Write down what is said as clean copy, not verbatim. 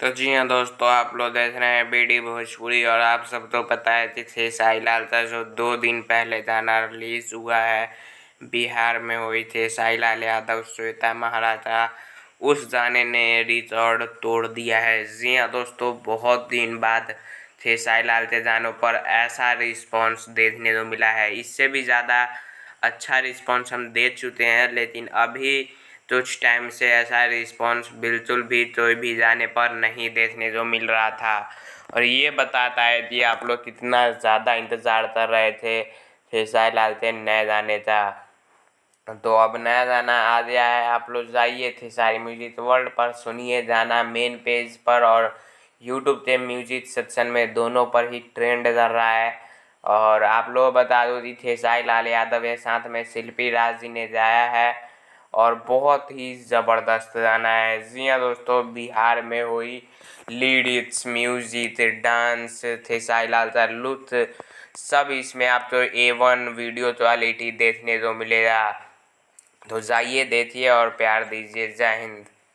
तो जी हाँ दोस्तों, आप लोग देख रहे हैं बीडी भोजपुरी। और आप सब तो पता है कि खेसारी लाल का जो 2 दिन पहले गाना रिलीज हुआ है, बिहार में हुई थी खेसारी लाल यादव श्वेता महाराजा, उस गाने ने रिकॉर्ड तोड़ दिया है। जी हाँ दोस्तों, बहुत दिन बाद खेसारी लाल के गानों पर ऐसा रिस्पॉन्स देखने को मिला है। इससे भी ज़्यादा अच्छा रिस्पॉन्स हम दे चुके हैं, लेकिन अभी कुछ टाइम से ऐसा रिस्पॉन्स बिल्कुल भी कोई भी गाने पर नहीं देखने को मिल रहा था। और ये बताता है कि आप लोग कितना ज़्यादा इंतज़ार कर रहे थे खेसारी लाल के नए गाने का। तो अब नया गाना आ गया है, आप लोग जाइए खेसारी म्यूजिक वर्ल्ड पर, सुनिए गाना मेन पेज पर और यूट्यूब के म्यूजिक सेक्शन में, दोनों पर ही ट्रेंड कर रहा है। और आप लोग बता दो कि खेसारी लाल यादव के साथ में शिल्पी राज जी ने गाया है और बहुत ही ज़बरदस्त गाना है। जी हाँ दोस्तों, बिहार में हुई lyrics, music, dance, Khesari Lal का लुत्फ सब इसमें आपको A1 वीडियो क्वालिटी देखने को मिलेगा। तो जाइए देखिए और प्यार दीजिए। जय हिंद।